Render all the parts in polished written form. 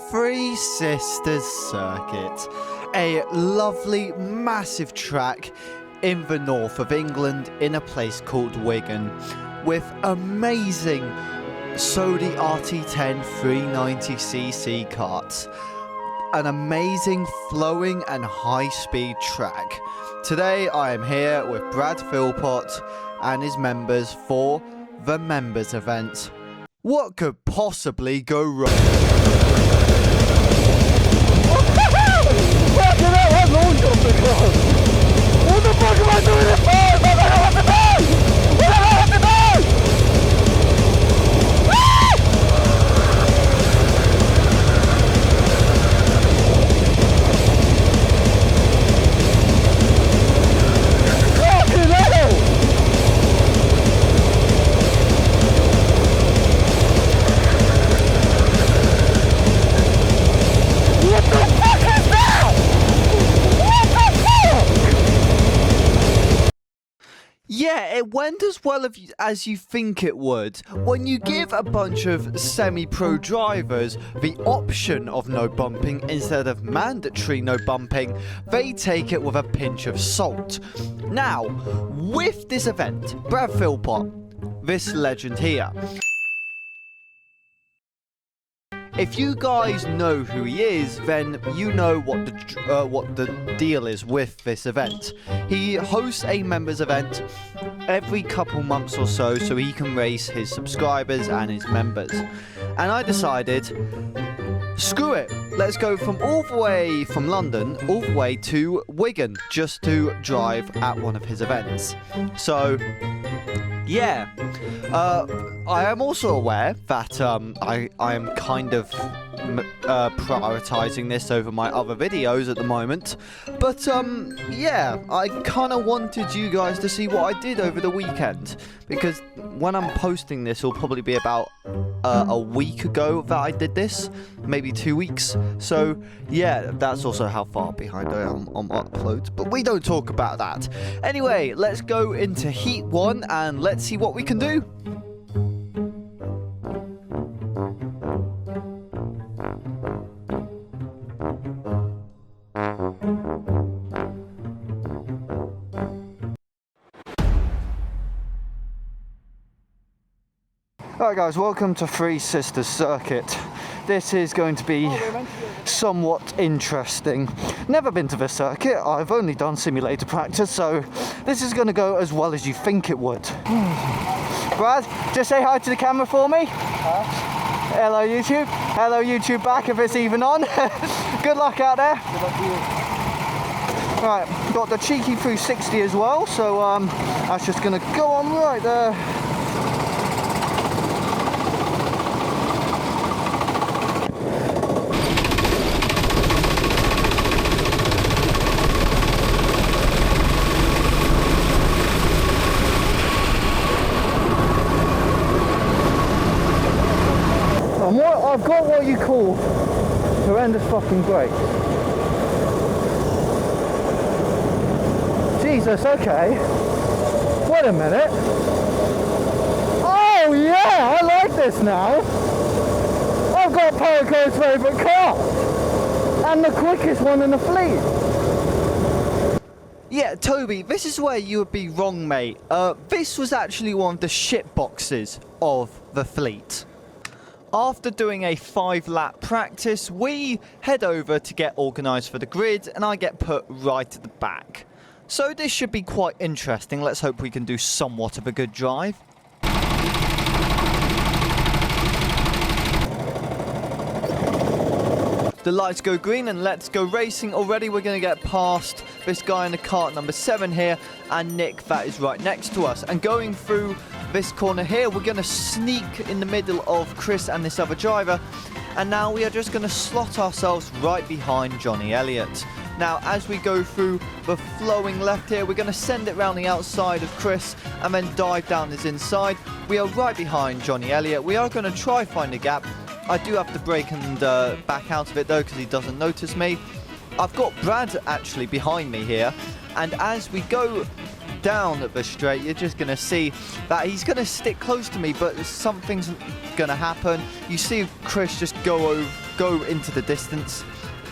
Three Sisters Circuit, a lovely, massive track in the north of England in a place called Wigan, with amazing Sodi RT10 390cc karts, an amazing flowing and high-speed track. Today I am here with Brad Philpot and his members for the members event. What could possibly go wrong? What the fuck am I doing this for? I don't know what to do! What do I have to do? Fucking hell! What the fuck is that? What the fuck? Yeah, it went as well as you think it would. When you give a bunch of semi-pro drivers the option of no bumping instead of mandatory no bumping, they take it with a pinch of salt. Now, with this event, Brad Philpot, this legend here. If you guys know who he is, then you know what the deal is with this event. He hosts a members event every couple months or so he can race his subscribers and his members. And I decided, screw it, let's go from all the way from London all the way to Wigan just to drive at one of his events. So yeah, I am also aware that I am kind of prioritizing this over my other videos at the moment, but yeah, I kind of wanted you guys to see what I did over the weekend, because when I'm posting this will probably be about a week ago that I did this, maybe 2 weeks. So yeah, that's also how far behind I am on uploads, but we don't talk about that. Anyway, let's go into Heat 1 and let's see what we can do. Alright guys, welcome to Three Sisters Circuit. This is going to be somewhat interesting. Never been to this circuit, I've only done simulator practice, so this is going to go as well as you think it would. Brad, just say hi to the camera for me. Huh? Hello YouTube. Hello YouTube back if it's even on. Good luck out there. Good luck to you. Right, got the cheeky 360 as well, so that's just going to go on right there. I've got what you call horrendous fucking brakes. Jesus, okay. Wait a minute. Oh yeah, I like this now. I've got Paraco's favourite car. And the quickest one in the fleet. Yeah, Toby, this is where you would be wrong, mate. This was actually one of the shit boxes of the fleet. After doing a 5-lap practice, we head over to get organised for the grid, and I get put right at the back. So this should be quite interesting. Let's hope we can do somewhat of a good drive. The lights go green and let's go racing. Already we're going to get past this guy in the cart number 7 here, and Nick that is right next to us. And going through this corner here, we're going to sneak in the middle of Chris and this other driver. And now we are just going to slot ourselves right behind Johnny Elliott. Now, as we go through the flowing left here, we're going to send it round the outside of Chris and then dive down his inside. We are right behind Johnny Elliott. We are going to try find a gap. I do have to brake and back out of it though, because he doesn't notice me. I've got Brad actually behind me here, and as we go down the straight, you're just going to see that he's going to stick close to me, but something's going to happen. You see Chris just go go into the distance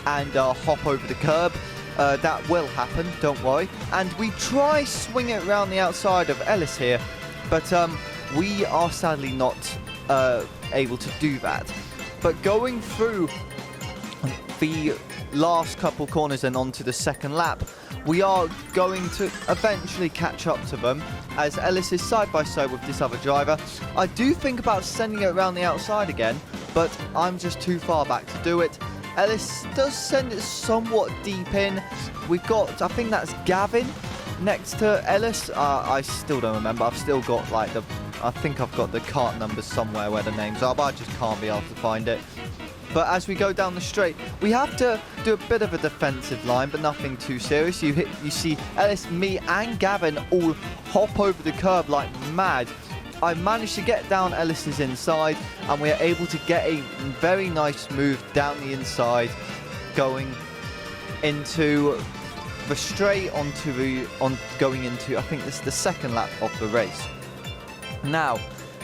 and hop over the curb. That will happen, don't worry. And we try swing it around the outside of Ellis here, but we are sadly not able to do that. But going through the last couple corners and onto the second lap, we are going to eventually catch up to them as Ellis is side by side with this other driver. I do think about sending it around the outside again, but I'm just too far back to do it. Ellis does send it somewhat deep in. We've got, I think that's Gavin next to Ellis. I still don't remember. I've still got like I think I've got the cart numbers somewhere where the names are, but I just can't be able to find it. But as we go down the straight, we have to do a bit of a defensive line, but nothing too serious. You see Ellis, me, and Gavin all hop over the curb like mad. I managed to get down Ellis's inside, and we are able to get a very nice move down the inside, going into the straight going into, I think this is the second lap of the race. Now,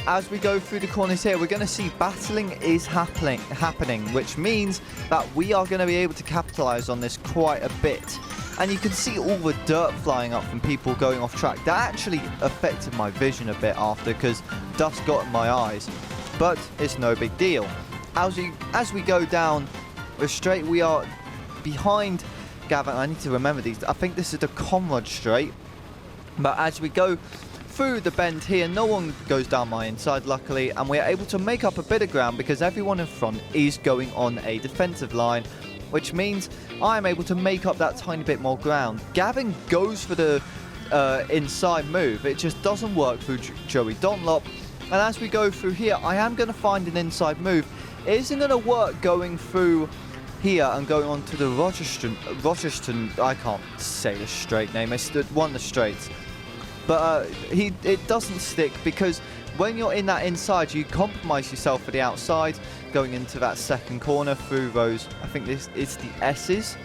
as we go through the corners here, we're going to see battling is happening, which means that we are going to be able to capitalize on this quite a bit. And you can see all the dirt flying up from people going off track. That actually affected my vision a bit after, because dust got in my eyes. But it's no big deal. As we go down the straight, we are behind Gavin. I need to remember these. I think this is the Comrade straight. But as we go through the bend here, no one goes down my inside, luckily, and we are able to make up a bit of ground because everyone in front is going on a defensive line, which means I am able to make up that tiny bit more ground. Gavin goes for the inside move. It just doesn't work through Joey Dunlop. And as we go through here, I am going to find an inside move. It isn't going to work going through here and going on to the Rochester, I can't say the straight name, it's one of the straights. But it doesn't stick because when you're in that inside, you compromise yourself for the outside, going into that second corner through those, I think this is the S's.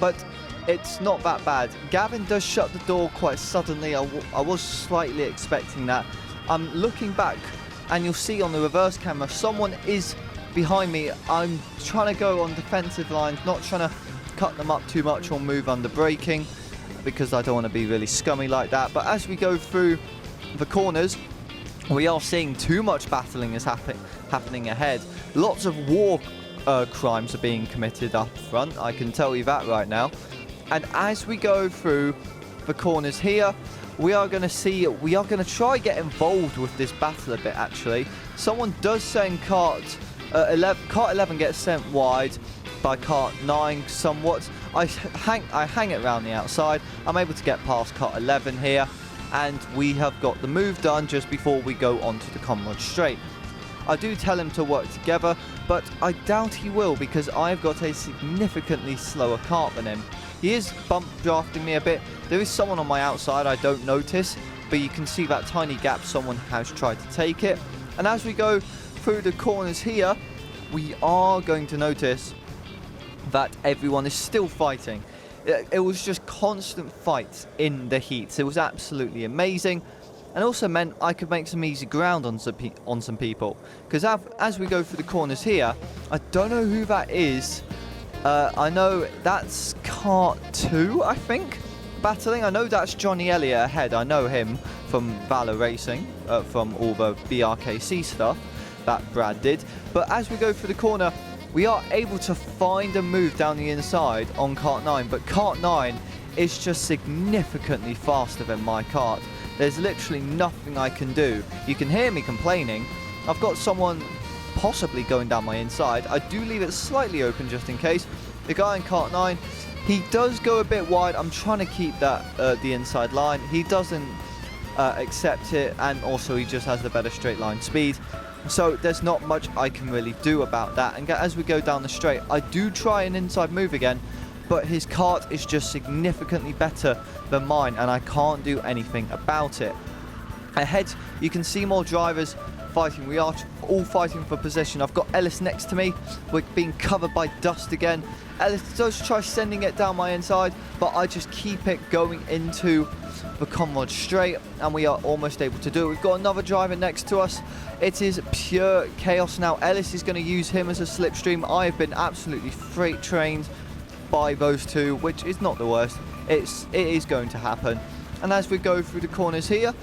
But it's not that bad. Gavin does shut the door quite suddenly. I was slightly expecting that. I'm looking back and you'll see on the reverse camera, someone is behind me. I'm trying to go on defensive lines, not trying to cut them up too much or move under braking, because I don't want to be really scummy like that. But as we go through the corners, we are seeing too much battling is happening ahead. Lots of war crimes are being committed up front, I can tell you that right now. And as we go through the corners here, we are going to try get involved with this battle a bit, actually. Someone does send Kart 11 gets sent wide by Kart 9 somewhat. I hang it around the outside. I'm able to get past Kart 11 here, and we have got the move done just before we go onto the Comrade straight. I do tell him to work together, but I doubt he will because I've got a significantly slower kart than him. He is bump drafting me a bit. There is someone on my outside I don't notice, but you can see that tiny gap. Someone has tried to take it. And as we go through the corners here, we are going to notice that everyone is still fighting. It was just constant fights in the heats. It was absolutely amazing, and also meant I could make some easy ground on some people. Because as we go through the corners here, I don't know who that is. I know that's Kart 2, I think, battling. I know that's Johnny Elliott ahead. I know him from Valor Racing, from all the BRKC stuff that Brad did. But as we go through the corner, we are able to find a move down the inside on Kart 9, but Kart 9 is just significantly faster than my kart. There's literally nothing I can do. You can hear me complaining. I've got someone possibly going down my inside. I do leave it slightly open just in case. The guy in Kart 9, he does go a bit wide. I'm trying to keep that the inside line. He doesn't accept it, and also he just has the better straight line speed. So there's not much I can really do about that. And as we go down the straight, I do try an inside move again, but his kart is just significantly better than mine, and I can't do anything about it. Ahead, you can see more drivers fighting. We are all fighting for position. I've got Ellis next to me. We're being covered by dust again. Ellis does try sending it down my inside, but I just keep it going into the Conrod straight, and we are almost able to do it. We've got another driver next to us. It is pure chaos now. Ellis is going to use him as a slipstream. I have been absolutely freight trained by those two, which is not the worst. It is going to happen. And as we go through the corners here,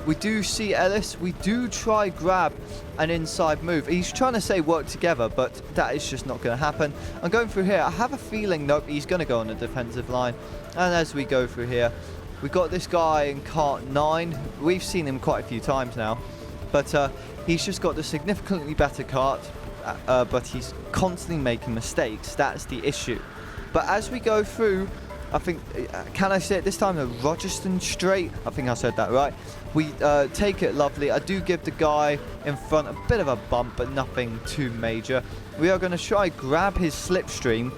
we do see Ellis. We do try grab an inside move. He's trying to say work together, but that is just not going to happen. I'm going through here. I have a feeling, nope, he's going to go on the defensive line. And as we go through here, we've got this guy in kart 9. We've seen him quite a few times now, but he's just got the significantly better kart, but he's constantly making mistakes. That's the issue. But as we go through, I think, can I say it this time, the Rogerson Straight? I think I said that right. We take it lovely. I do give the guy in front a bit of a bump, but nothing too major. We are going to try grab his slipstream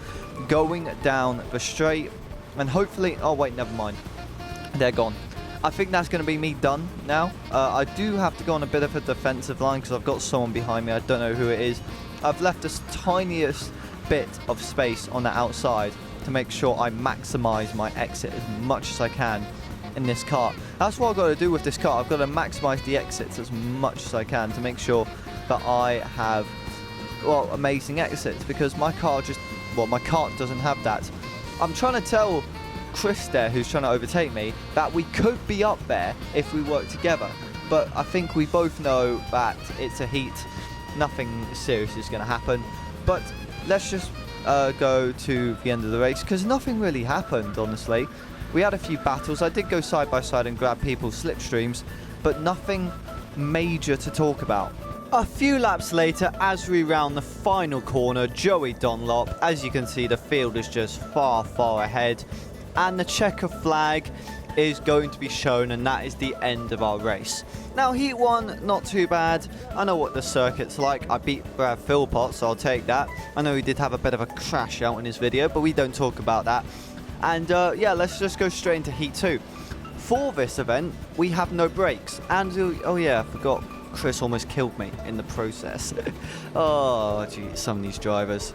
going down the straight, and hopefully, oh wait, never mind. They're gone. I think that's going to be me done now. I do have to go on a bit of a defensive line because I've got someone behind me. I don't know who it is. I've left the tiniest bit of space on the outside to make sure I maximize my exit as much as I can in this car. That's what I've got to do with this car. I've got to maximize the exits as much as I can to make sure that I have, well, amazing exits, because my car just, well, my kart doesn't have that. I'm trying to tell Chris there, who's trying to overtake me, that we could be up there if we work together, but I think we both know that it's a heat. Nothing serious is going to happen, but let's just go to the end of the race, because nothing really happened, honestly. We had a few battles. I did go side by side and grab people's slipstreams, but nothing major to talk about. A few laps later, as we round the final corner, Joey Dunlop, as you can see, the field is just far, far ahead, and the checker flag is going to be shown, and that is the end of our race. Now, Heat 1, not too bad. I know what the circuit's like. I beat Brad Philpot, so I'll take that. I know he did have a bit of a crash out in his video, but we don't talk about that. And yeah, let's just go straight into Heat 2. For this event, we have no brakes. And, oh yeah, I forgot, Chris almost killed me in the process. Oh, gee, some of these drivers.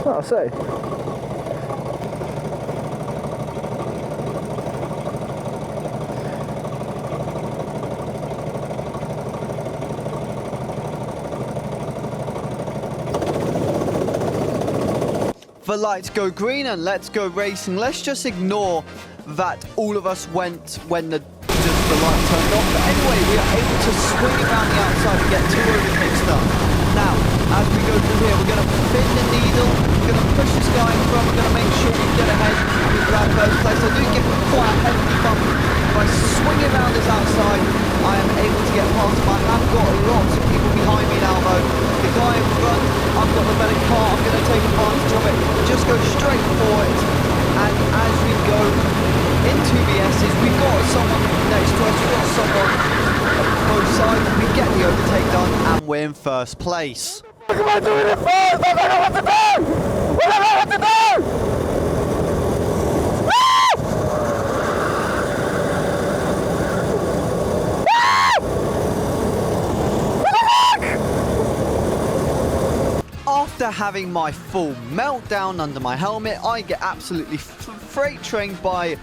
I'll say. The lights go green and let's go racing. Let's just ignore that all of us went when the light turned off. But anyway, we are able to swing around the outside and get two overtakes done. Now, as we go through here, we're going to spin the needle, we're going to push this guy in front, we're going to make sure we get ahead and we grab first place. I do give him quite a hefty bump. By swinging around this outside, I am able to get past him. I have got lots of people behind me now though. The guy in front, I've got the better car, I'm going to take advantage of it. Just go straight for it. And as we go into the S's, we've got someone next to us, we've got someone both sides, we get the overtake done and we're in first place. What am I doing it first? I don't know what to do! What do I know what to do? After having my full meltdown under my helmet, I get absolutely freight trained by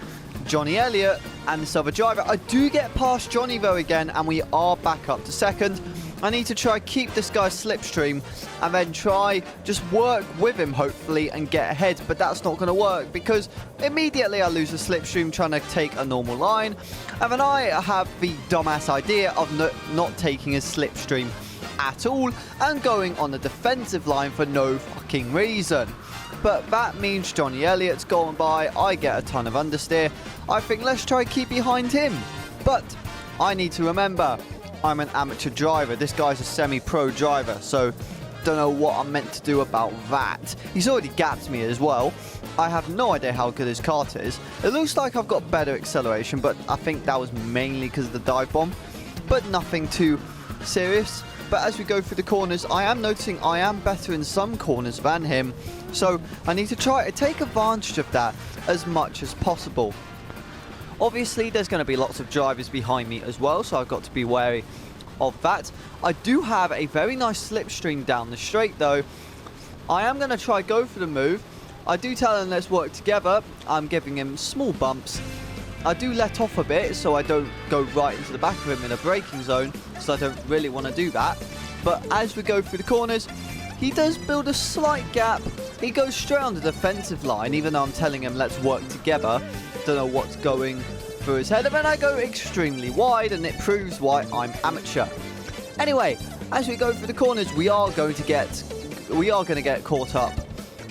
Johnny Elliott and this other driver. I do get past Johnny though again, and we are back up to second. I need to try keep this guy's slipstream and then try just work with him hopefully and get ahead, but that's not going to work because immediately I lose the slipstream trying to take a normal line, and then I have the dumbass idea of not taking his slipstream at all and going on the defensive line for no fucking reason. But that means Johnny Elliott's gone by, I get a ton of understeer. I think let's try keep behind him. But I need to remember, I'm an amateur driver. This guy's a semi-pro driver, so don't know what I'm meant to do about that. He's already gapped me as well. I have no idea how good his kart is. It looks like I've got better acceleration, but I think that was mainly because of the dive bomb. But nothing too serious. But as we go through the corners, I am noticing I am better in some corners than him. So I need to try to take advantage of that as much as possible. Obviously, there's going to be lots of drivers behind me as well, so I've got to be wary of that. I do have a very nice slipstream down the straight though. I am going to try go for the move. I do tell him let's work together. I'm giving him small bumps. I do let off a bit so I don't go right into the back of him in a braking zone, so I don't really want to do that. But as we go through the corners, he does build a slight gap. He goes straight on the defensive line, even though I'm telling him let's work together. Don't know what's going through his head, and then I go extremely wide, and it proves why I'm amateur. Anyway, as we go through the corners, we are going to get caught up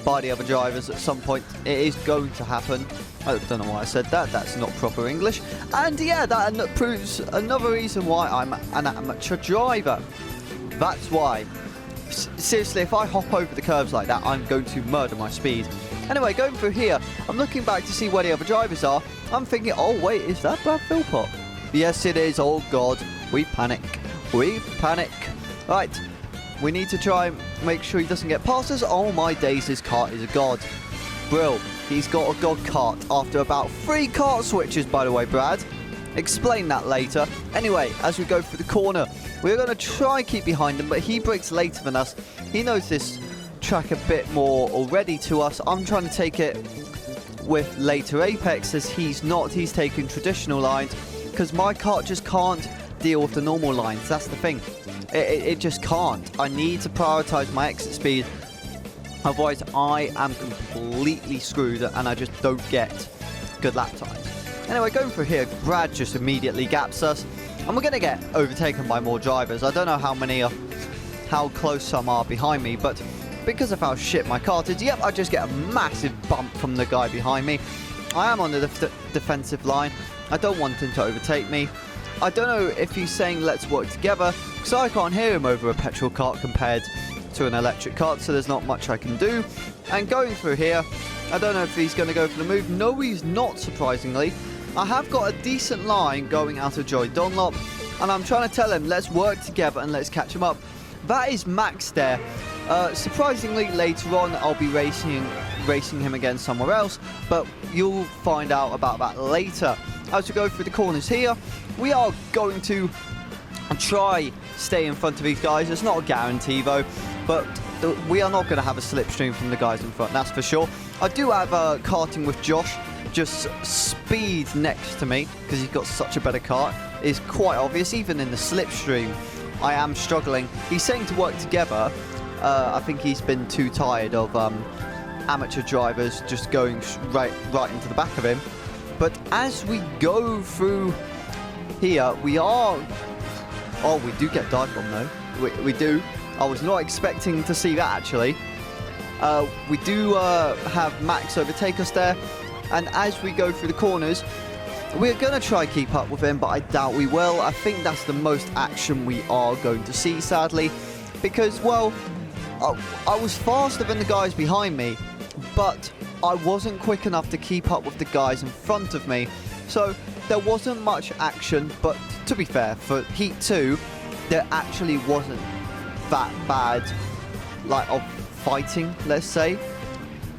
by the other drivers at some point. It is going to happen. I don't know why I said that. That's not proper English. And yeah, that proves another reason why I'm an amateur driver. That's why. Seriously, if I hop over the curves like that, I'm going to murder my speed. Anyway, going through here, I'm looking back to see where the other drivers are. I'm thinking, oh wait, is that Brad Philpot? Yes, it is. Oh god, we panic. We panic. Right, we need to try and make sure he doesn't get past us. Oh my days, his kart is a god. Brill, he's got a god kart after about 3 kart switches, by the way, Brad. Explain that later. Anyway, as we go through the corner, we're going to try and keep behind him, but he breaks later than us. He knows this track a bit more already to us. I'm trying to take it with later apex as he's not. He's taking traditional lines because my kart just can't deal with the normal lines. That's the thing. It just can't. I need to prioritize my exit speed. Otherwise, I am completely screwed and I just don't get good lap times. Anyway, going through here, Brad just immediately gaps us. And we're going to get overtaken by more drivers. I don't know how close some are behind me, but because of how shit my kart is, yep, I just get a massive bump from the guy behind me. I am on the defensive line. I don't want him to overtake me. I don't know if he's saying let's work together, because I can't hear him over a petrol kart compared to an electric kart, so there's not much I can do. And going through here, I don't know if he's going to go for the move. No, he's not, surprisingly. I have got a decent line going out of Joy Dunlop, and I'm trying to tell him let's work together and let's catch him up. That is Max there. Surprisingly, later on, I'll be racing him again somewhere else, but you'll find out about that later. As we go through the corners here, we are going to try stay in front of these guys. It's not a guarantee though, but we are not going to have a slipstream from the guys in front, that's for sure. I do have karting with Josh, just speed next to me because he's got such a better kart. It's quite obvious, even in the slipstream, I am struggling. He's saying to work together. I think he's been too tired of amateur drivers just going right into the back of him. But as we go through here, we are... Oh, we do get dive bomb though. We do. I was not expecting to see that actually. We do have Max overtake us there. And as we go through the corners, we're going to try keep up with him, but I doubt we will. I think that's the most action we are going to see, sadly. Because, well, I was faster than the guys behind me, but I wasn't quick enough to keep up with the guys in front of me. So there wasn't much action, but to be fair, for Heat 2, there actually wasn't that bad, like, of fighting, let's say.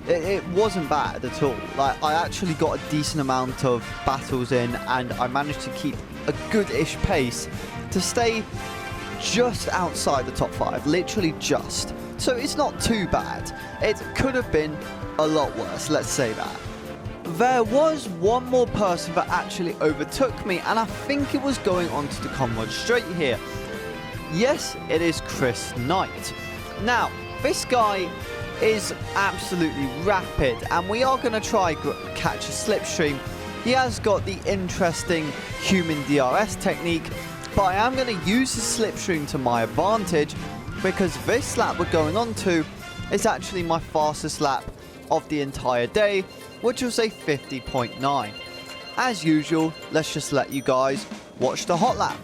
It wasn't bad at all. Like, I actually got a decent amount of battles in, and I managed to keep a good-ish pace to stay just outside the top 5, literally just. So it's not too bad. It could have been a lot worse, let's say that. There was one more person that actually overtook me, and I think it was going onto the Conrad straight here. Yes, it is Chris Knight. Now, this guy is absolutely rapid, and we are going to try catch a slipstream. He has got the interesting human DRS technique, but I am going to use the slipstream to my advantage because this lap we're going on to is actually my fastest lap of the entire day, which was a 50.9. As usual, let's just let you guys watch the hot lap.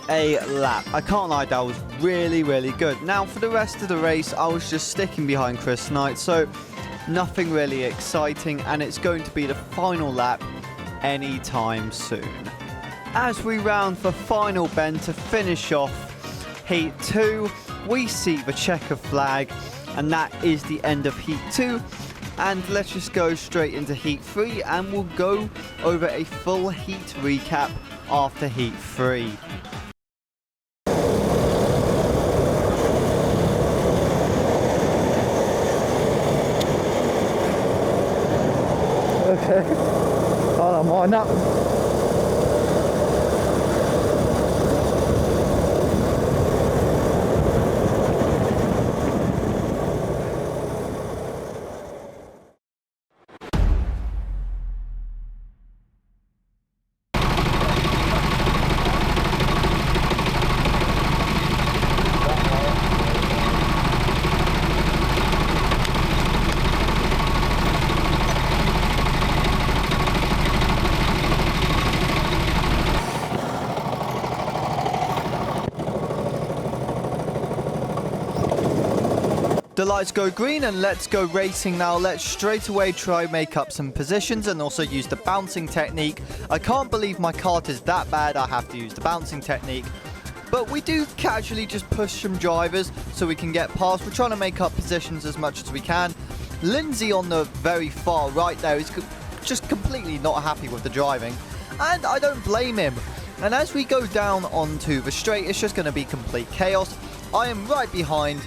a lap. I can't lie, that was really, really good. Now, for the rest of the race, I was just sticking behind Chris Knight, so nothing really exciting, and it's going to be the final lap anytime soon. As we round for final bend to finish off Heat 2, we see the checker flag, and that is the end of Heat 2. And let's just go straight into Heat 3, and we'll go over a full heat recap after Heat 3. Okay, I don't mind that. The lights go green and let's go racing now. Let's straight away try make up some positions and also use the bouncing technique. I can't believe my kart is that bad. I have to use the bouncing technique. But we do casually just push some drivers so we can get past. We're trying to make up positions as much as we can. Lindsay on the very far right there is just completely not happy with the driving. And I don't blame him. And as we go down onto the straight, it's just going to be complete chaos. I am right behind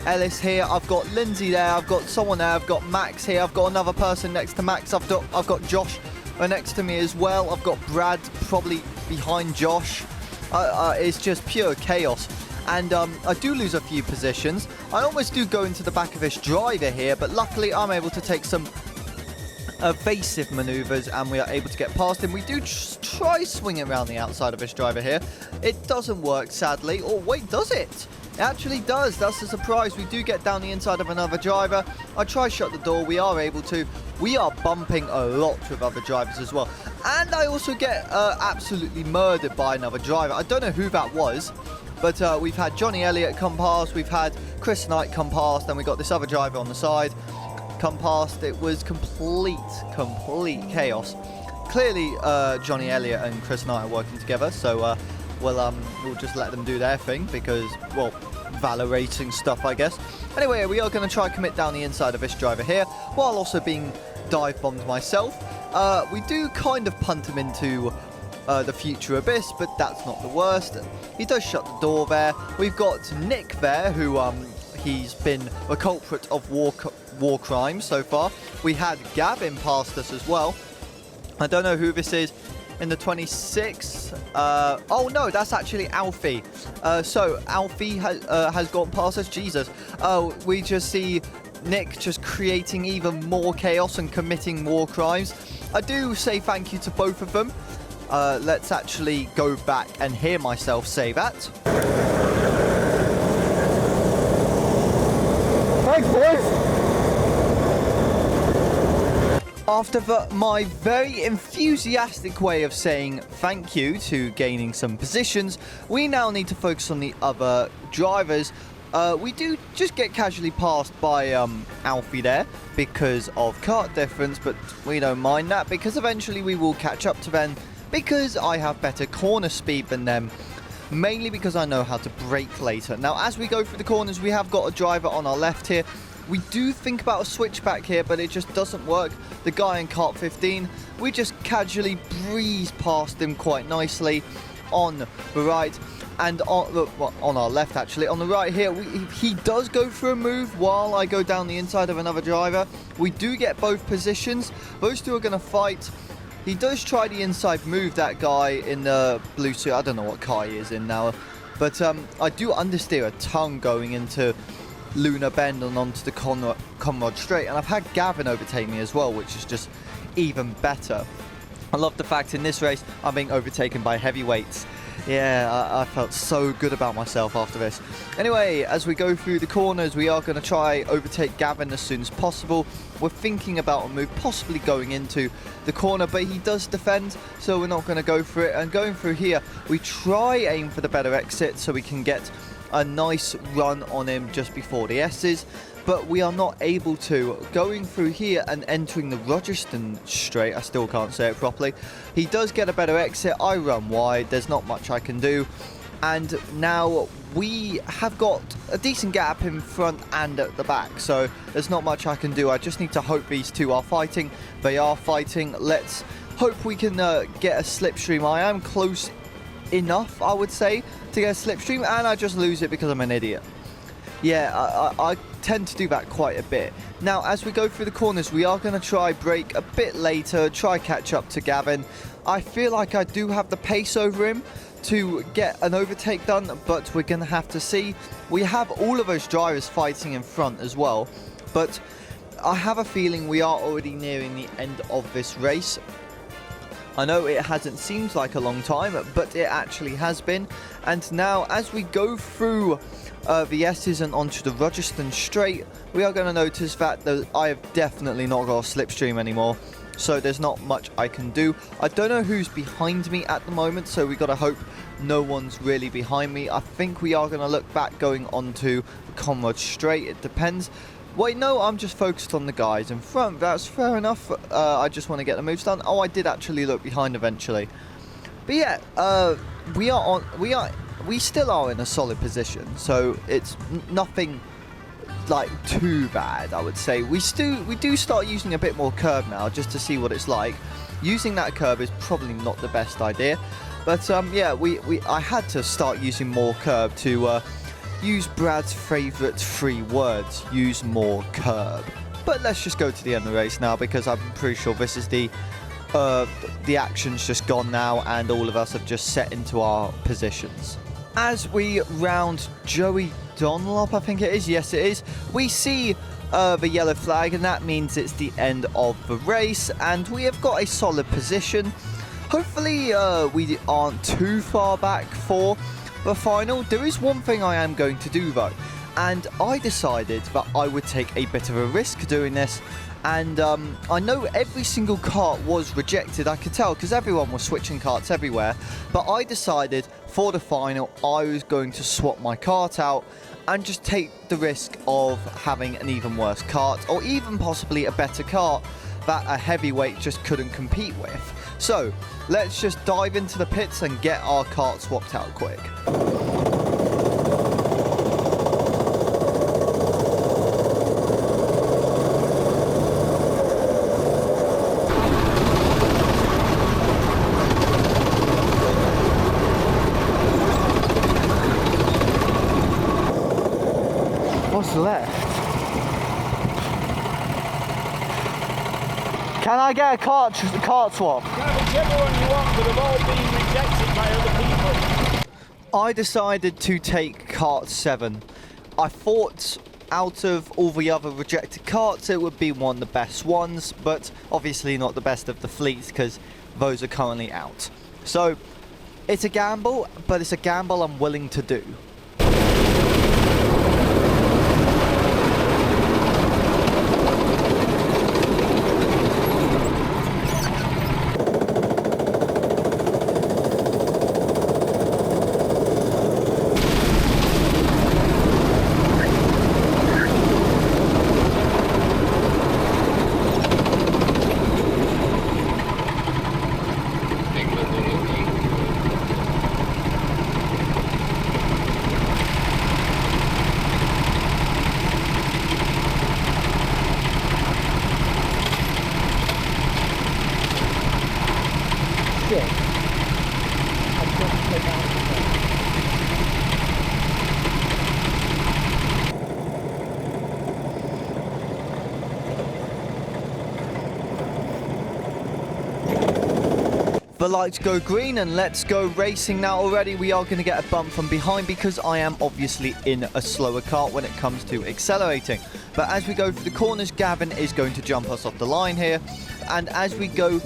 Ellis here, I've got Lindsay there, I've got someone there, I've got Max here, I've got another person next to Max, I've got Josh next to me as well, I've got Brad probably behind Josh. It's just pure chaos. And I do lose a few positions. I almost do go into the back of this driver here, but luckily I'm able to take some evasive maneuvers and we are able to get past him. We do try swinging around the outside of this driver here. It doesn't work, sadly. Oh, wait, does it? It actually does. That's a surprise. We do get down the inside of another driver. I try shut the door. We are able to. We are bumping a lot with other drivers as well. And I also get absolutely murdered by another driver. I don't know who that was, but we've had Johnny Elliott come past. We've had Chris Knight come past. And we got this other driver on the side come past. It was complete chaos. Clearly, Johnny Elliott and Chris Knight are working together. So, we'll just let them do their thing because, well, Valor Racing stuff, I guess. Anyway, we are going to try commit down the inside of this driver here while also being dive bombed myself. We do kind of punt him into the future abyss, but that's not the worst. He does shut the door there. We've got Nick there, who he's been a culprit of war crimes so far. We had Gavin past us as well. I don't know who this is. In the 26, oh no, that's actually Alfie. So Alfie has gone past us. Jesus. We just see Nick just creating even more chaos and committing war crimes. I do say thank you to both of them. Let's actually go back and hear myself say that. Thanks, boys. After my very enthusiastic way of saying thank you to gaining some positions, we now need to focus on the other drivers. We do just get casually passed by Alfie there because of kart difference, but we don't mind that because eventually we will catch up to them because I have better corner speed than them. Mainly because I know how to brake later. Now, as we go through the corners, we have got a driver on our left here. We do think about a switchback here, but it just doesn't work. The guy in kart 15, we just casually breeze past him quite nicely on the right. And on our left, actually. On the right here, he does go for a move while I go down the inside of another driver. We do get both positions. Those two are going to fight. He does try the inside move, that guy in the blue suit. I don't know what car he is in now. But I do understeer a ton going into Luna Bend and onto the Conrad Straight. And I've had Gavin overtake me as well, which is just even better. I love the fact in this race I'm being overtaken by heavyweights. Yeah, I felt so good about myself after this. Anyway, as we go through the corners, we are going to try overtake Gavin as soon as possible. We're thinking about a move, possibly going into the corner, but he does defend, so we're not going to go for it. And going through here, we try aim for the better exit so we can get a nice run on him just before the S's, but we are not able to. Going through here and entering the Rogerston straight, I still can't say it properly. He does get a better exit, I run wide, there's not much I can do. And now we have got a decent gap in front and at the back, so there's not much I can do. I just need to hope these two are fighting. They are fighting. Let's hope we can get a slipstream. I am close enough, I would say, to get a slipstream, and I just lose it because I'm an idiot. Yeah, I tend to do that quite a bit. Now, as we go through the corners, we are going to try brake a bit later, try catch up to Gavin. I feel like I do have the pace over him to get an overtake done, but we're going to have to see. We have all of those drivers fighting in front as well, but I have a feeling we are already nearing the end of this race. I know it hasn't seemed like a long time, but it actually has been. And now, as we go through the S's and onto the Rogerston straight, we are going to notice that I have definitely not got a slipstream anymore. So there's not much I can do. I don't know who's behind me at the moment, so we got to hope no one's really behind me. I think we are going to look back going onto the Conrad straight. It depends. Wait, no, I'm just focused on the guys in front. That's fair enough. I just want to get the moves done. Oh, I did actually look behind eventually. But yeah, we still are in a solid position, so it's nothing like too bad, I would say. We do start using a bit more curb now, just to see what it's like. Using that curb is probably not the best idea, but yeah, I had to start using more curb to use Brad's favourite 3 words: use more curb. But let's just go to the end of the race now, because I'm pretty sure this is the action's just gone now, and all of us have just set into our positions. As we round Joey Dunlop, I think it is. Yes, it is. We see the yellow flag, and that means it's the end of the race, and we have got a solid position. Hopefully, we aren't too far back for the final. There is one thing I am going to do, though, and I decided that I would take a bit of a risk doing this. And I know every single kart was rejected, I could tell, because everyone was switching karts everywhere. But I decided for the final, I was going to swap my kart out and just take the risk of having an even worse kart, or even possibly a better kart that a heavyweight just couldn't compete with. So let's just dive into the pits and get our kart swapped out quick. What's left? Can I get a kart swap? Yeah, whichever one you want, but they've all been rejected by other people. I decided to take kart 7. I thought out of all the other rejected karts it would be one of the best ones, but obviously not the best of the fleets, because those are currently out. So it's a gamble, but it's a gamble I'm willing to do. The lights go green and let's go racing now. Already we are going to get a bump from behind because I am obviously in a slower kart when it comes to accelerating. But as we go through the corners, Gavin is going to jump us off the line here. And as we go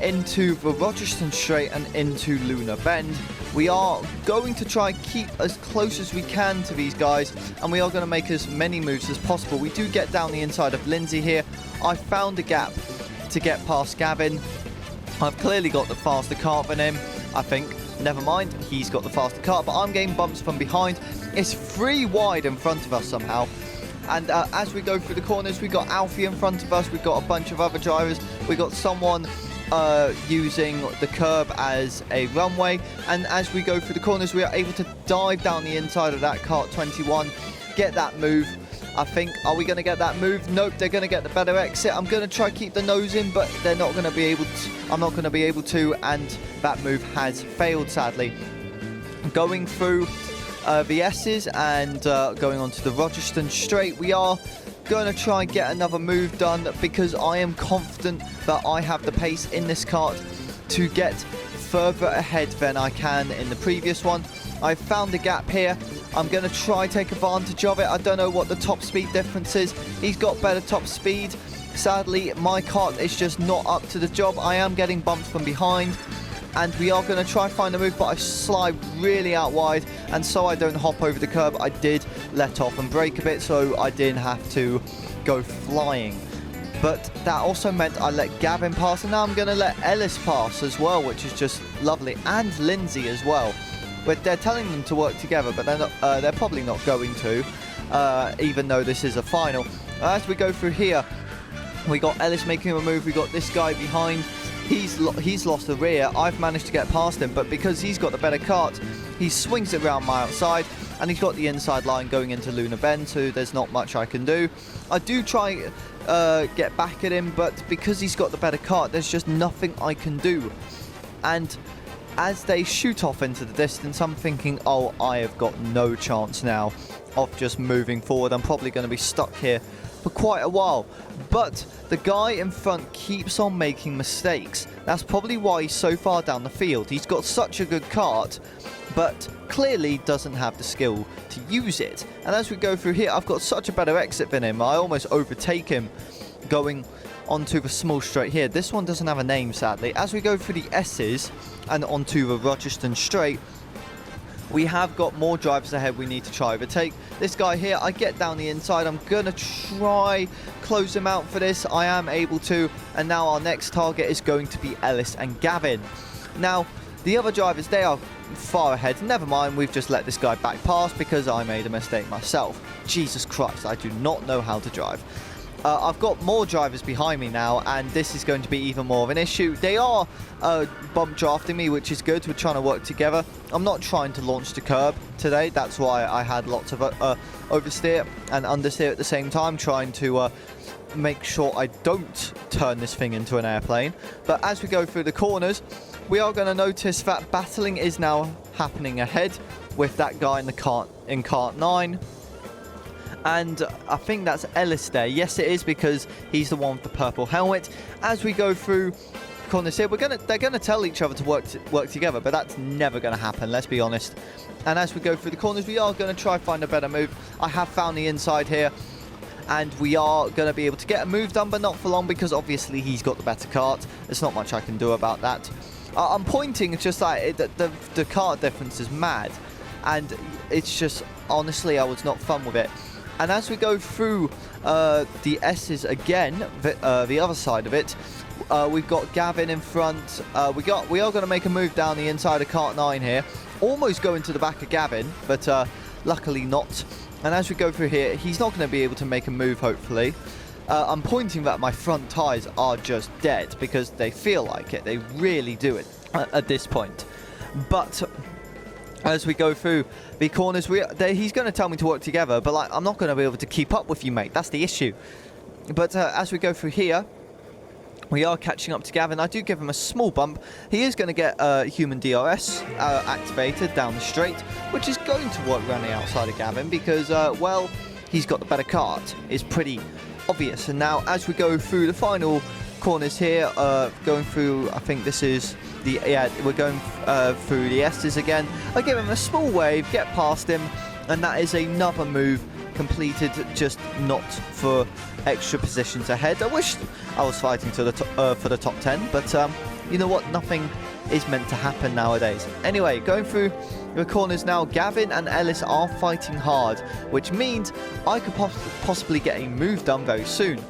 into the Rochester Straight and into Lunar Bend. We are going to try keep as close as we can to these guys, and we are going to make as many moves as possible. We do get down the inside of Lindsay here. I found a gap to get past Gavin. I've clearly got the faster kart than him, I think. Never mind, he's got the faster kart, but I'm getting bumps from behind. It's 3 wide in front of us somehow. And as we go through the corners, we've got Alfie in front of us. We've got a bunch of other drivers. We've got someone using the curb as a runway. And as we go through the corners, we are able to dive down the inside of that kart 21, get that move. I think, are we going to get that move? Nope, they're going to get the better exit. I'm going to try keep the nose in, but they're not going to be able to. I'm not going to be able to, and that move has failed, sadly. Going through the S's and going on to the Rochester Straight, we are going to try and get another move done because I am confident that I have the pace in this kart to get further ahead than I can in the previous one. I've found a gap here. I'm going to try take advantage of it. I don't know what the top speed difference is. He's got better top speed. Sadly, my kart is just not up to the job. I am getting bumped from behind, and we are going to try find a move, but I slide really out wide, and so I don't hop over the curb. I did let off and brake a bit, so I didn't have to go flying. But that also meant I let Gavin pass, and now I'm going to let Ellis pass as well, which is just lovely, and Lindsay as well. But they're telling them to work together, but they're probably not going to, even though this is a final. As we go through here, we got Ellis making a move. We got this guy behind. He's lost the rear. I've managed to get past him, but because he's got the better kart, he swings it around my outside, and he's got the inside line going into Lunar Bend, so there's not much I can do. I do try get back at him, but because he's got the better kart, there's just nothing I can do. And as they shoot off into the distance, I'm thinking, oh, I have got no chance now of just moving forward. I'm probably going to be stuck here for quite a while. But the guy in front keeps on making mistakes. That's probably why he's so far down the field. He's got such a good kart, but clearly doesn't have the skill to use it. And as we go through here, I've got such a better exit than him. I almost overtake him going onto the small straight here. This one doesn't have a name, sadly. As we go through the S's and onto the Rochester Straight, we have got more drivers ahead we need to try overtake. This guy here, I get down the inside. I'm going to try close him out for this. I am able to. And now our next target is going to be Ellis and Gavin. Now, the other drivers, they are far ahead. Never mind, we've just let this guy back past because I made a mistake myself. Jesus Christ, I do not know how to drive. I've got more drivers behind me now, and this is going to be even more of an issue. They are bump drafting me, which is good. We're trying to work together. I'm not trying to launch the curb today. That's why I had lots of oversteer and understeer at the same time, trying to make sure I don't turn this thing into an airplane. But as we go through the corners, we are going to notice that battling is now happening ahead with that guy in the kart, in kart 9. And I think that's Ellis there. Yes, it is, because he's the one with the purple helmet. As we go through corners here, they're gonna tell each other to work together, but that's never gonna happen, let's be honest. And as we go through the corners, we are gonna try find a better move. I have found the inside here, and we are gonna be able to get a move done, but not for long, because obviously he's got the better kart. There's not much I can do about that. I'm pointing, it's just like the kart difference is mad, and it's just, honestly, I was not fun with it. And as we go through the S's again, the other side of it, we've got Gavin in front. We are going to make a move down the inside of kart 9 here, almost going to the back of Gavin, but luckily not. And as we go through here, he's not going to be able to make a move, hopefully. I'm pointing that my front tyres are just dead because they feel like it. They really do it at this point. But as we go through the corners, he's going to tell me to work together, but like, I'm not going to be able to keep up with you, mate. That's the issue. But as we go through here, we are catching up to Gavin. I do give him a small bump. He is going to get human DRS activated down the straight, which is going to work around the outside of Gavin because, well, he's got the better kart. It's pretty obvious. And now, as we go through the final corners here, going through, I think this is we're going through the S's again. I give him a small wave, get past him, and that is another move completed, just not for extra positions ahead. I wish I was fighting to the for the top 10, but you know what? Nothing is meant to happen nowadays. Anyway, going through the corners now, Gavin and Ellis are fighting hard, which means I could possibly get a move done very soon.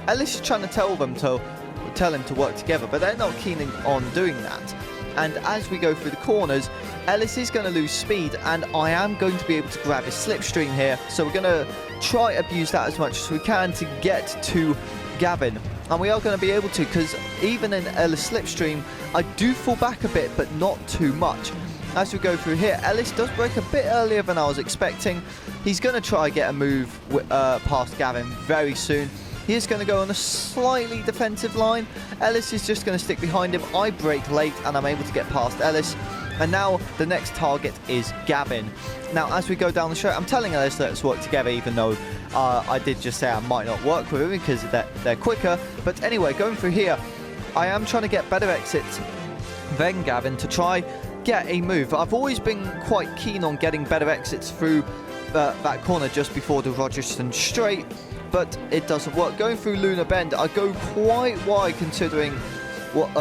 Ellis is trying to tell him to work together, but they're not keen on doing that. And as we go through the corners, Ellis is going to lose speed, and I am going to be able to grab his slipstream here. So we're going to try abuse that as much as we can to get to Gavin. And we are going to be able to, because even in Ellis slipstream, I do fall back a bit, but not too much. As we go through here, Ellis does break a bit earlier than I was expecting. He's going to try get a move past Gavin very soon. He is going to go on a slightly defensive line. Ellis is just going to stick behind him. I break late and I'm able to get past Ellis. And now the next target is Gavin. Now as we go down the straight, I'm telling Ellis let's work together, even though I did just say I might not work with him because they're quicker. But anyway, going through here, I am trying to get better exits than Gavin to try get a move. I've always been quite keen on getting better exits through that corner just before the Rogerson straight, but it doesn't work. Going through Lunar Bend, I go quite wide considering what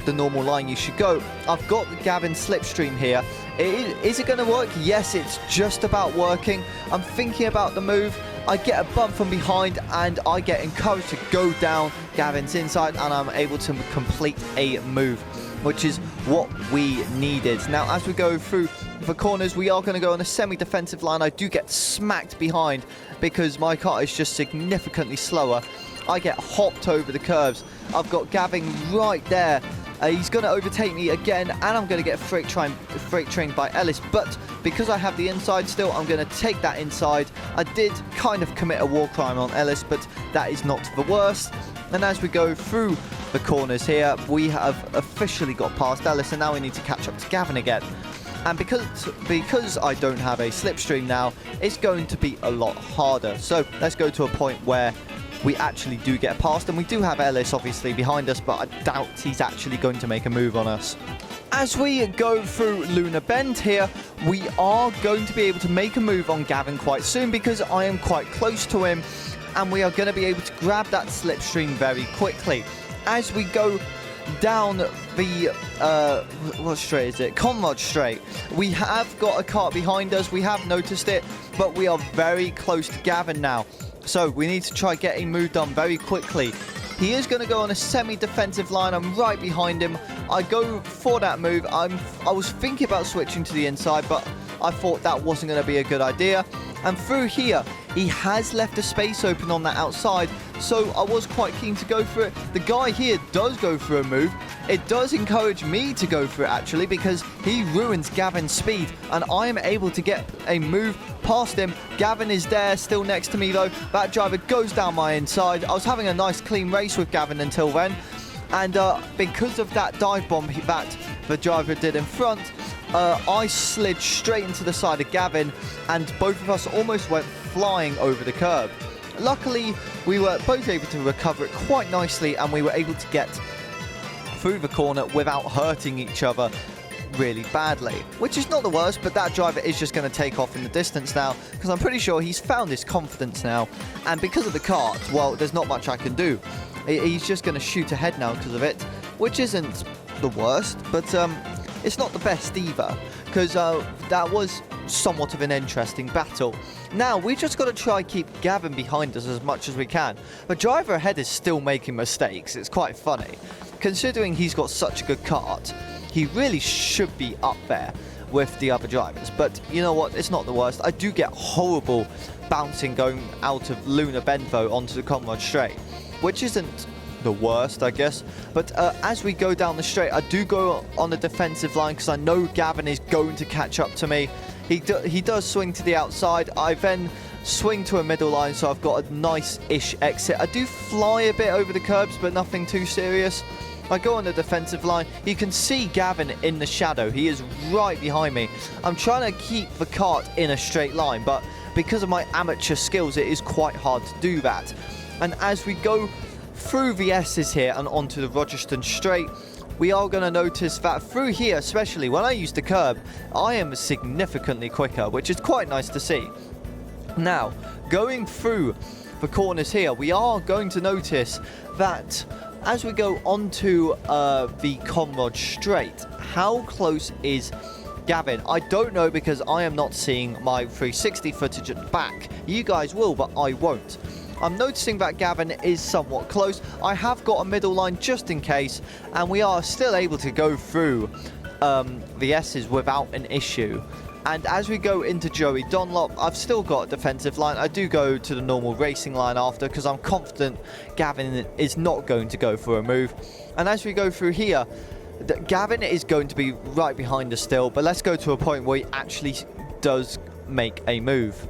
the normal line you should go. I've got the Gavin slipstream here. Is it going to work? Yes, it's just about working. I'm thinking about the move. I get a bump from behind and I get encouraged to go down Gavin's inside, and I'm able to complete a move, which is what we needed. Now as we go through the corners, we are going to go on a semi-defensive line. I do get smacked behind because my car is just significantly slower. I get hopped over the curves. I've got Gavin right there. He's going to overtake me again, and I'm going to get freight trained by Ellis. But because I have the inside still, I'm going to take that inside. I did kind of commit a war crime on Ellis, but that is not the worst. And as we go through the corners here, we have officially got past Ellis, and now we need to catch up to Gavin again. And because I don't have a slipstream now, it's going to be a lot harder. So let's go to a point where we actually do get past, and we do have Ellis obviously behind us, but I doubt he's actually going to make a move on us. As we go through Lunar Bend here, we are going to be able to make a move on Gavin quite soon because I am quite close to him, and we are going to be able to grab that slipstream very quickly. As we go down the what straight is it? Conrad Straight. We have got a cart behind us. We have noticed it, but we are very close to Gavin now. So we need to try get a move done very quickly. He is going to go on a semi-defensive line. I'm right behind him. I go for that move. I was thinking about switching to the inside, but I thought that wasn't going to be a good idea. And through here, he has left a space open on that outside, so I was quite keen to go for it. The guy here does go for a move. It does encourage me to go for it, actually, because he ruins Gavin's speed, and I am able to get a move past him. Gavin is there, still next to me, though. That driver goes down my inside. I was having a nice, clean race with Gavin until then, and because of that dive bomb that the driver did in front, I slid straight into the side of Gavin, and both of us almost went flying over the curb. Luckily, we were both able to recover it quite nicely, and we were able to get through the corner without hurting each other really badly, which is not the worst. But that driver is just going to take off in the distance now, because I'm pretty sure he's found his confidence now, and because of the cart, well, there's not much I can do. He's just going to shoot ahead now because of it, which isn't the worst, but it's not the best either, because that was somewhat of an interesting battle. Now we just got to try keep Gavin behind us as much as we can. The driver ahead is still making mistakes. It's quite funny, considering he's got such a good kart. He really should be up there with the other drivers, but you know what, it's not the worst. I do get horrible bouncing going out of Lunar Bend though onto the Conrad Straight, which isn't the worst, I guess. But as we go down the straight, I do go on the defensive line because I know Gavin is going to catch up to me. He does swing to the outside. I then swing to a middle line, so I've got a nice-ish exit. I do fly a bit over the curbs, but nothing too serious. I go on the defensive line. You can see Gavin in the shadow. He is right behind me. I'm trying to keep the kart in a straight line, but because of my amateur skills, it is quite hard to do that. And as we go through the S's here and onto the Rogerson Straight, we are going to notice that through here, especially when I use the curb, I am significantly quicker, which is quite nice to see. Now, going through the corners here, we are going to notice that As we go onto the Conrod Straight, how close is Gavin? I don't know because I am not seeing my 360 footage at the back. You guys will, but I won't. I'm noticing that Gavin is somewhat close. I have got a middle line just in case, and we are still able to go through the S's without an issue. And as we go into Joey Dunlop, I've still got a defensive line. I do go to the normal racing line after because I'm confident Gavin is not going to go for a move. And as we go through here, Gavin is going to be right behind us still, but let's go to a point where he actually does make a move.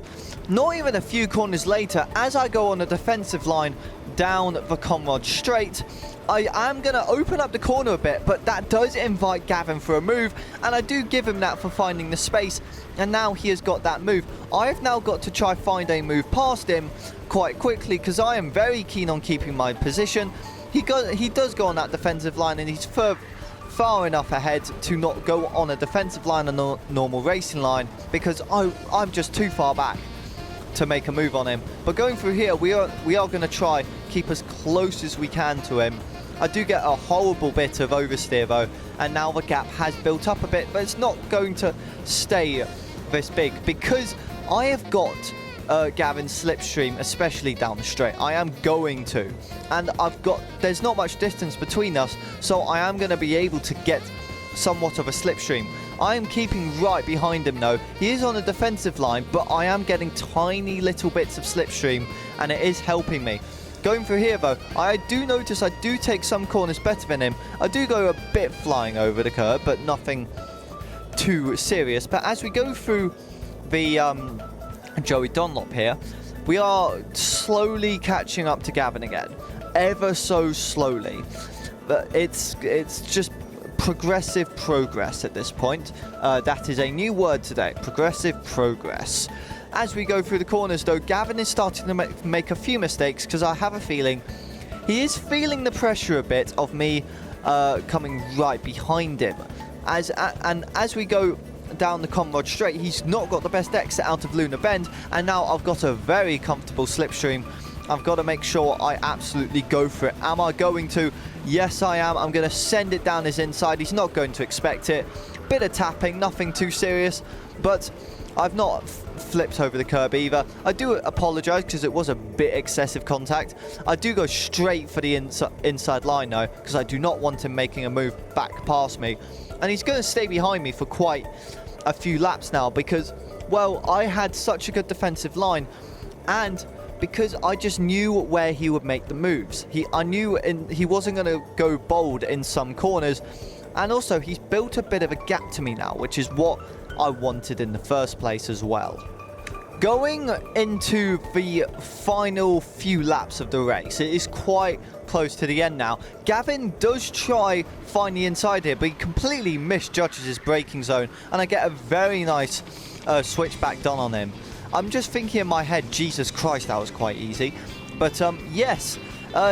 Not even a few corners later, as I go on a defensive line down the Conrod Straight, I am going to open up the corner a bit, but that does invite Gavin for a move, and I do give him that for finding the space, and now he has got that move. I've now got to try find a move past him quite quickly because I am very keen on keeping my position. He does go on that defensive line, and he's far enough ahead to not go on a defensive line and a normal racing line because I'm just too far back to make a move on him. But going through here, we are going to try keep as close as we can to him. I do get a horrible bit of oversteer though, and now the gap has built up a bit, but it's not going to stay this big because I have got Gavin's slipstream, especially down the straight. I am going to, and there's not much distance between us, so I am going to be able to get somewhat of a slipstream. I am keeping right behind him though. He is on a defensive line, but I am getting tiny little bits of slipstream, and it is helping me. Going through here though, I do notice I do take some corners better than him. I do go a bit flying over the curb, but nothing too serious. But as we go through the Joey Dunlop here, we are slowly catching up to Gavin again, ever so slowly. But it's just progressive progress at this point. That is a new word today, progressive progress. As we go through the corners though, Gavin is starting to make a few mistakes because I have a feeling he is feeling the pressure a bit of me coming right behind him. And as we go down the Conrod Straight, he's not got the best exit out of Luna Bend, and now I've got a very comfortable slipstream. I've got to make sure I absolutely go for it. Am I going to? Yes, I am. I'm going to send it down his inside. He's not going to expect it. Bit of tapping, nothing too serious, but I've not flipped over the curb either. I do apologise because it was a bit excessive contact. I do go straight for the inside line though, because I do not want him making a move back past me. And he's going to stay behind me for quite a few laps now because, well, I had such a good defensive line, and because I just knew where he would make the moves. I knew he wasn't going to go bold in some corners, and also he's built a bit of a gap to me now, which is what I wanted in the first place as well. Going into the final few laps of the race, it is quite close to the end now. Gavin does try find the inside here, but he completely misjudges his braking zone, and I get a very nice switchback done on him. I'm just thinking in my head, Jesus Christ, that was quite easy. But yes,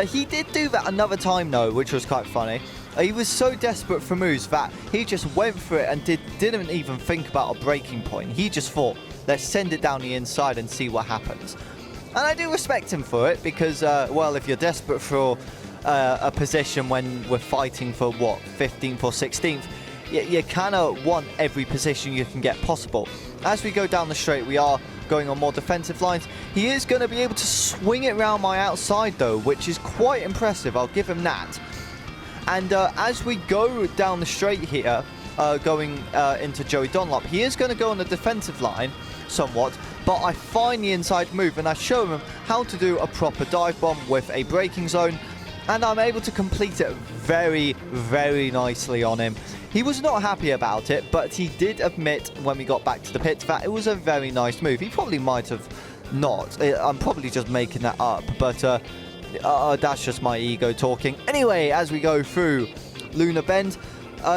he did do that another time though, which was quite funny. He was so desperate for moves that he just went for it and didn't even think about a braking point. He just thought, let's send it down the inside and see what happens. And I do respect him for it because, well, if you're desperate for a position when we're fighting for, what, 15th or 16th, you kind of want every position you can get possible. As we go down the straight, we are going on more defensive lines. He is going to be able to swing it around my outside, though, which is quite impressive. I'll give him that. And as we go down the straight here, going into Joey Dunlop, he is going to go on the defensive line somewhat, but I find the inside move and I show him how to do a proper dive bomb with a braking zone, and I'm able to complete it very, very nicely on him. He was not happy about it, but he did admit when we got back to the pit that it was a very nice move. He probably might have not. I'm probably just making that up, but that's just my ego talking. Anyway, as we go through Luna Bend,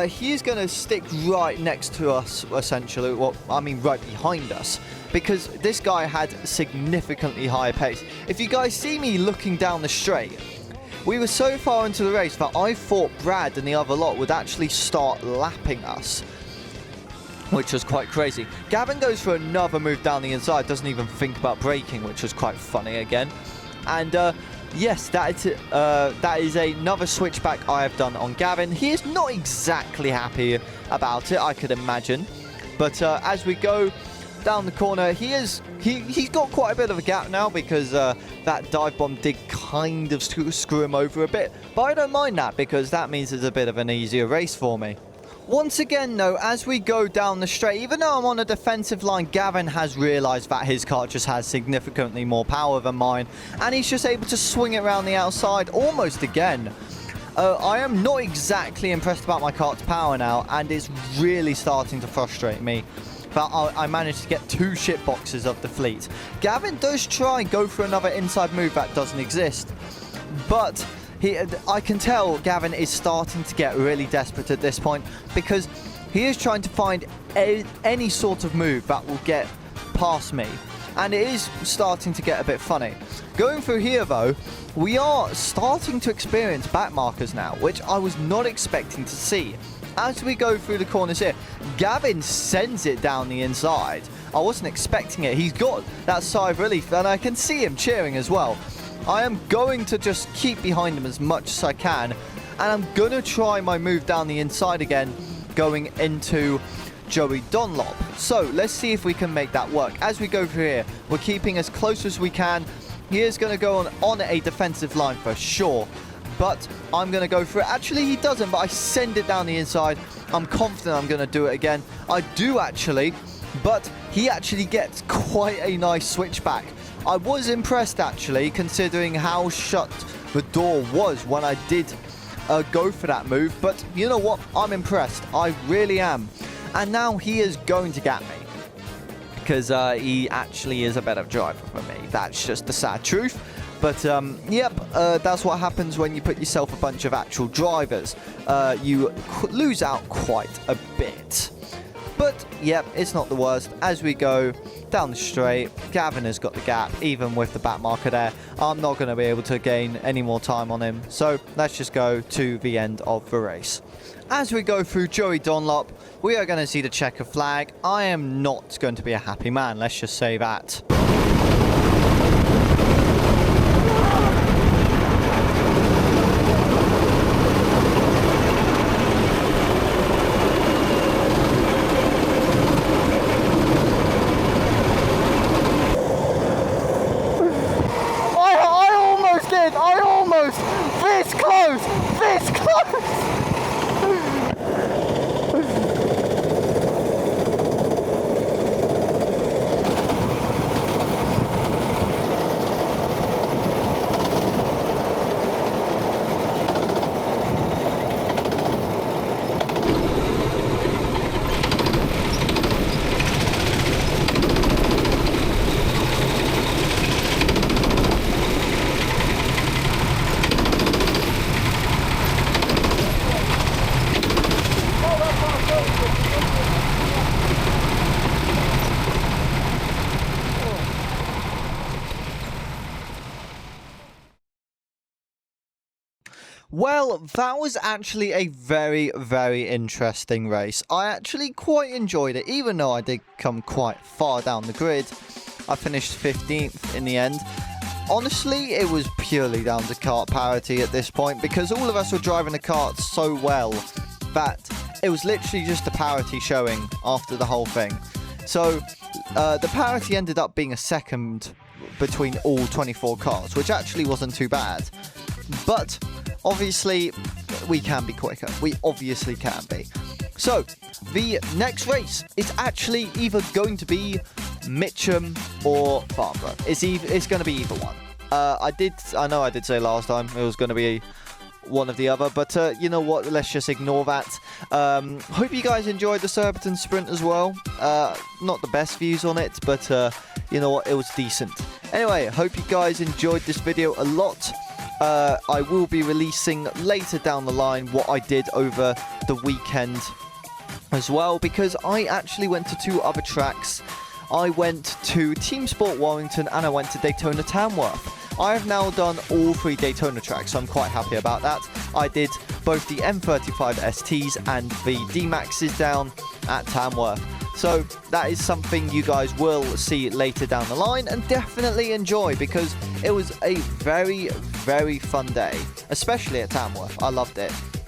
he's going to stick right next to us, essentially. Well, I mean right behind us, because this guy had significantly higher pace. If you guys see me looking down the straight, we were so far into the race that I thought Brad and the other lot would actually start lapping us, which was quite crazy. Gavin goes for another move down the inside, doesn't even think about braking, which was quite funny again. And Yes, that is another switchback I have done on Gavin. He is not exactly happy about it, I could imagine. But as we go down the corner, he's got quite a bit of a gap now because that dive bomb did kind of screw him over a bit. But I don't mind that because that means it's a bit of an easier race for me. Once again, though, as we go down the straight, even though I'm on a defensive line, Gavin has realised that his kart just has significantly more power than mine, and he's just able to swing it around the outside almost again. I am not exactly impressed about my kart's power now, and it's really starting to frustrate me. But I managed to get 2 shit boxes of the fleet. Gavin does try and go for another inside move that doesn't exist, but I can tell Gavin is starting to get really desperate at this point because he is trying to find any sort of move that will get past me. And it is starting to get a bit funny. Going through here, though, we are starting to experience back markers now, which I was not expecting to see. As we go through the corners here, Gavin sends it down the inside. I wasn't expecting it. He's got that sigh of relief, and I can see him cheering as well. I am going to just keep behind him as much as I can, and I'm going to try my move down the inside again, going into Joey Dunlop. So let's see if we can make that work. As we go through here, we're keeping as close as we can. He is going to go on a defensive line for sure, but I'm going to go for it. Actually, he doesn't, but I send it down the inside. I'm confident I'm going to do it again. I do actually, but he actually gets quite a nice switchback. I was impressed actually, considering how shut the door was when I did go for that move. But you know what? I'm impressed. I really am. And now he is going to get me because he actually is a better driver than me. That's just the sad truth. But yep, that's what happens when you put yourself a bunch of actual drivers. You lose out quite a bit. But yep, it's not the worst. As we go down the straight, Gavin has got the gap, even with the back marker there. I'm not going to be able to gain any more time on him. So let's just go to the end of the race. As we go through Joey Dunlop, we are going to see the checker flag. I am not going to be a happy man, let's just say that. I almost, this close, this close. Well, that was actually a very, very interesting race. I actually quite enjoyed it, even though I did come quite far down the grid. I finished 15th in the end. Honestly, it was purely down to kart parity at this point, because all of us were driving the karts so well that it was literally just the parity showing after the whole thing. So, the parity ended up being a second between all 24 cars, which actually wasn't too bad. But obviously, we can be quicker. We obviously can be. So, the next race is actually either going to be Mitcham or Farnborough. It's going to be either one. I know I did say last time it was going to be one of the other, but you know what? Let's just ignore that. Hope you guys enjoyed the Surbiton Sprint as well. Not the best views on it, but you know what? It was decent. Anyway, hope you guys enjoyed this video a lot. I will be releasing later down the line what I did over the weekend as well, because I actually went to 2 other tracks. I went to Team Sport Warrington and I went to Daytona Tamworth. I have now done all 3 Daytona tracks, so I'm quite happy about that. I did both the M35 STs and the D-Maxes down at Tamworth. So that is something you guys will see later down the line and definitely enjoy, because it was a very, very fun day, especially at Tamworth. I loved it.